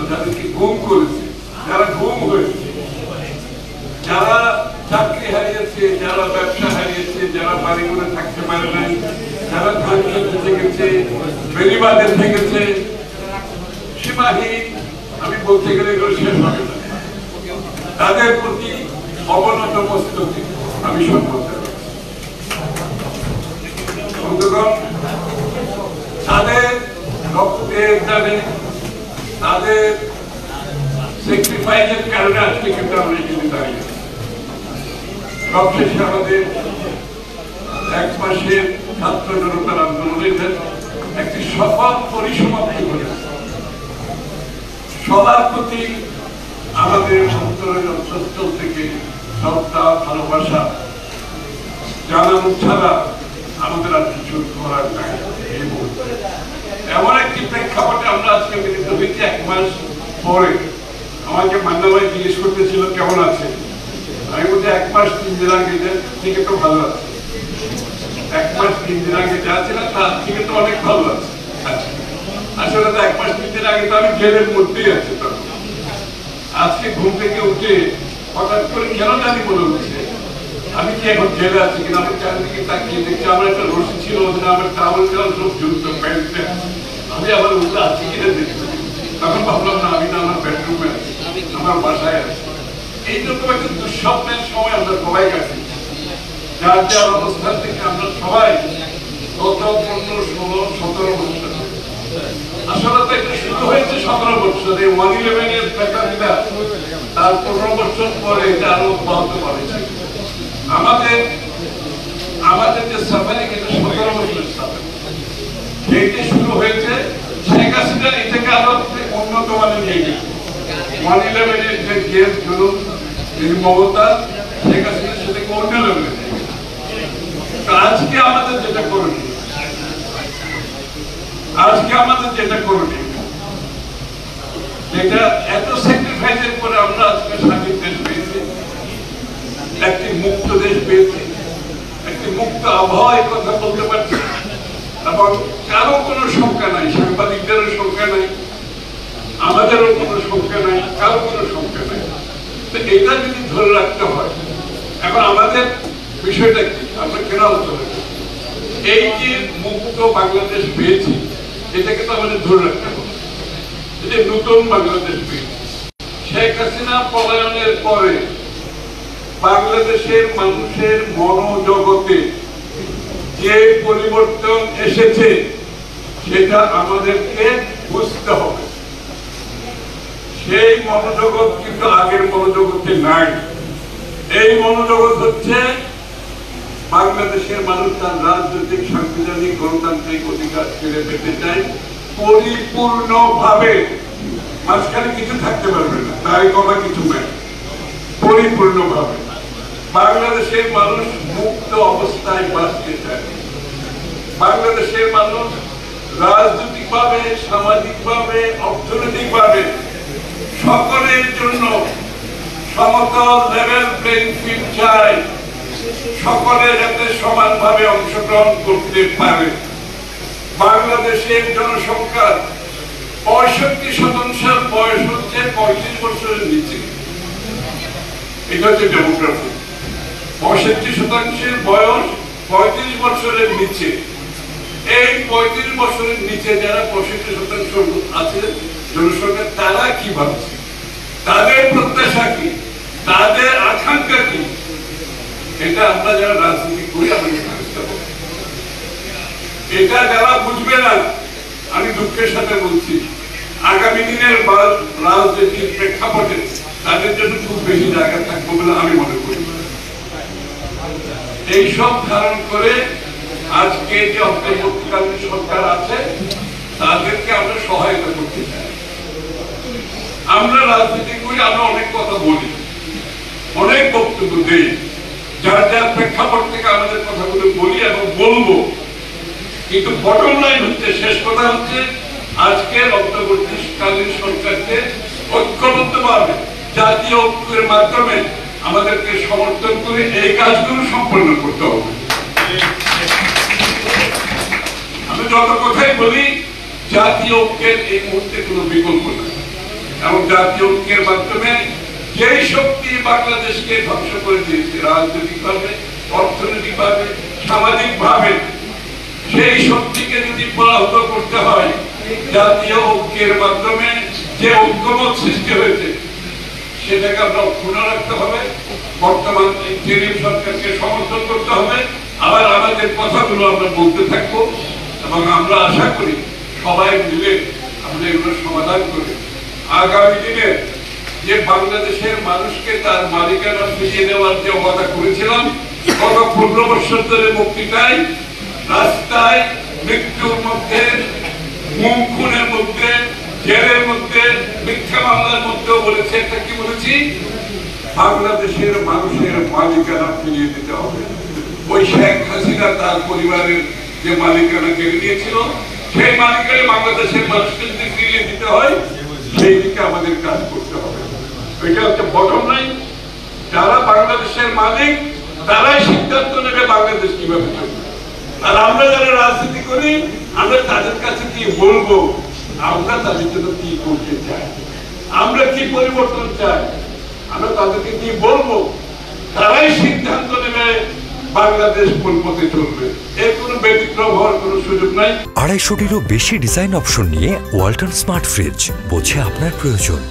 যাদেরকে গুম করেছে, যারা গুম হয়েছে, যারা চাকরি হারিয়েছে, যারা ব্যবসা হারিয়েছে, যারা বাড়ি করে থাকতে পারে নাই, যারা ধান খেতে থেকেছে, বেড়িবাঁধে থেকেছে, সীমাহীন, আমি বলতে গেলে এগুলো শেষ হবে না, তাদের প্রতি অবনত মস্তকে আমি সম্মান জানাই। বন্ধুগণ, তাদের রক্তের দামে, তাদের স্যাক্রিফাইসের কারণে আজকে কিন্তু আমরা এখানে দাঁড়িয়ে। সবশেষে আমাদের 1 মাসের ছাত্র জনতার আন্দোলনের একটি সফল পরিসমাপ্তি ঘটেছে। সবার প্রতি আমাদের অন্তরের অন্তঃস্থল থেকে শ্রদ্ধা, ভালোবাসা জানানো ছাড়া আমাদের আর কিছু করার নাই। এমন একটি প্রেক্ষাপটে আমরা আজকে মিলিত হয়েছি 1 মাস পরে। আমাকে মান্না ভাই জিজ্ঞেস করতেছিল কেমন আছে, আমি বলছি 1 মাস 3 দিন আগে থেকে তো ভালো আছে, 1 মাস 3 দিন আগে যা ছিল তার থেকে তো অনেক ভালো আছে। আসলে তো 1 মাস 3 দিন আগে তো আমি জেলের মধ্যেই আছি। তখন আজকে ঘুম থেকে উঠে হঠাৎ করে কেন জানি মনে হচ্ছে আমি কি এখন জেলে আছি কিনা। আমি চারিদিকে তাকিয়ে দেখছি আমার একটা রশি ছিল, আমার টাওয়াল টাওয়াল সব ঝুলত প্যান্টে, আমি আবার উঠে আছি কিনা দেখছি। তখন ভাবলাম না, আমি না আমার বেডরুমে আছি, আমার বাসায় আছি। এইরকম একটা দুঃস্বপ্নের সময় আমরা সবাই কাছি। যার যার অবস্থান থেকে আমরা সবাই গত 15, 16, 17 বছর, আসলে তো এটা শুরু হয়েছে 17 বছর, এই 111 এর প্যাটার্নটা তার 15 বছর পরে এটা আরো অব্যাহত করেছে। আমাদের যে সাফারিং, এটা 17 বছরের সাফারিং। এইটা শুরু হয়েছে শেখ হাসিনা, এটাকে আরো উন্নত মানের নিয়ে গেছে। 111 এর যে কেস জুলুম, মমতা, শেখ হাসিনা সেটাকে অন্য লেভেলে নিয়ে গেছে। আজকে আমাদের যেটা করণীয়, যেটা এত স্যাক্রিফাইসের পরে আমরা আজকে স্বাধীন দেশ পেয়েছি, একটি মুক্ত দেশ পেয়েছি, একটি মুক্ত আবহাওয়ায় কথা বলতে পারছি, এবং কারো কোনো শঙ্কা নাই, সাংবাদিকদেরও শঙ্কা নাই, আমাদেরও কোনো শঙ্কা নাই, কারো কোনো শঙ্কা নাই। তো এটা যদি ধরে রাখতে হয়, এখন আমাদের বিষয়টা কি, আমরা কেন আলোচনা করি? এই যে মুক্ত বাংলাদেশ পেয়েছি, এটাকে তো আমাদের ধরে রাখতে হবে। এই যে নতুন বাংলাদেশ পেয়েছি, শেখ হাসিনা পলায়নের পরে বাংলাদেশের মানুষের মনোজগতে যে পরিবর্তন এসেছে, সেটা আমাদেরকে বুঝতে হবে। সেই মনোজগৎ কিন্তু আগের মনোজগতে নাই। এই মনোজগৎ হচ্ছে বাংলাদেশের মানুষ তার রাজনৈতিক, সাংবিধানিক, গণতান্ত্রিক অধিকার ফিরে পেতে চায় পরিপূর্ণভাবে। মাঝখানে কিছু থাকতে পারবে না, তাই কমা কিছু নাই, পরিপূর্ণভাবে বাংলাদেশের মানুষ মুক্ত অবস্থায় বাঁচতে চায়। বাংলাদেশের মানুষ রাজনৈতিকভাবে, সামাজিকভাবে, অর্থনৈতিকভাবে সকলের জন্য সমতল লেভেল প্লেইং ফিল্ড চায়। সকলে যাতে সমানভাবে অংশগ্রহণ করতে পারে। বাংলাদেশের জনসংখ্যার 65% বয়স হচ্ছে 35 বছরের নিচে। এটা হচ্ছে ডেমোগ্রাফি। 65% বয়স 35 বছরের নিচে। এই 35 বছরের নিচে যারা 65% আছে জনসংখ্যা, তারা কি ভাবছে, তাদের প্রত্যাশা কি, তাদের আকাঙ্ক্ষা কি, এটা আমরা যারা রাজনীতি করি আমাদের বুঝতে হবে। এটা যারা বুঝবে না, আমি দুঃখের সাথে বলছি, আগামী দিনের রাজনীতির প্রেক্ষাপটে তাদের জন্য খুব বেশি জায়গা থাকবে বলে আমি মনে করি। এইসব ধারণ করে আজকে যে অন্তর্বর্তীকালীন সরকার আছে, তাদেরকে আমরা সহায়তা করতে চাই। আমরা রাজনীতি করি, আমরা অনেক কথা বলি, অনেক বক্তব্য দিই, যার যার প্রেক্ষাপট থেকে আমাদের কথাগুলো বলি এবং বলবো। কিন্তু বটম লাইন হচ্ছে, শেষ কথা হচ্ছে, আজকের অন্তর্বর্তীকালীন সরকারকে ঐক্যবদ্ধভাবে জাতীয় ঐক্যের মাধ্যমে আমাদেরকে সমর্থন করে এই কাজগুলো সম্পন্ন করতে হবে। আমি যত কথাই বলি, জাতীয় ঐক্যের এই মুহূর্তে কোনো বিকল্প নেই। এবং জাতীয় ঐক্যের মাধ্যমে যেই শক্তি বাংলাদেশকে ধ্বংস করে দিয়েছে রাজনৈতিকভাবে, অর্থনৈতিকভাবে, সামাজিকভাবে, সেই শক্তিকে যদি পরাহত করতে হয় জাতীয় ঐক্যের মাধ্যমে যে ঐক্যমত সৃষ্টি হয়েছে সেটাকে আমরা অক্ষুণ্ণ রাখতে হবে। বর্তমান ইন্টারিম সরকারকে সমর্থন করতে হবে। আবার আমাদের কথাগুলো আমরা বলতে থাকবো এবং আমরা আশা করি সবাই মিলে আমরা এগুলো সমাধান করে আগামী দিনে যে বাংলাদেশের মানুষকে তার মালিকানা ফিরিয়ে দেওয়ার যে ওয়াদা করেছিলাম গত 15 বছর ধরে মুক্তিটাই রাস্তায়, মৃত্যুর মধ্যে, গুম খুনের মধ্যে, জেলের মধ্যে, মিথ্যা মামলার মধ্যেও বলেছে, একটা কি বলেছি, বাংলাদেশের মানুষের মালিকানা ফিরিয়ে দিতে হবে। ওই শেখ হাসিনা তার পরিবারের যে মালিকানা কেড়ে নিয়েছিল সেই মালিকানা বাংলাদেশের মানুষকে যদি ফিরিয়ে দিতে হয় সেই দিকে আমাদের কাজ করতে হবে। এটা হচ্ছে বটম লাইন। যারা বাংলাদেশের মালিক তারাই সিদ্ধান্ত নেবে বাংলাদেশ কিভাবে চলবে। আর আমরা যারা রাজনীতি করি আমরা তাদের কাছে কি বলবো, আমরা তাদের জন্য কি করতে চাই, আমরা কি পরিবর্তন চাই, আমরা তাদেরকে কি বলবো, তারাই সিদ্ধান্ত নেবে বাংলাদেশ কোন পথে চলবে। এর কোনো ব্যতিক্রম হওয়ার কোনো সুযোগ নাই। 250-টিরও বেশি ডিজাইন অপশন নিয়ে ওয়ালটন স্মার্ট ফ্রিজ, বোঝে আপনার প্রয়োজন।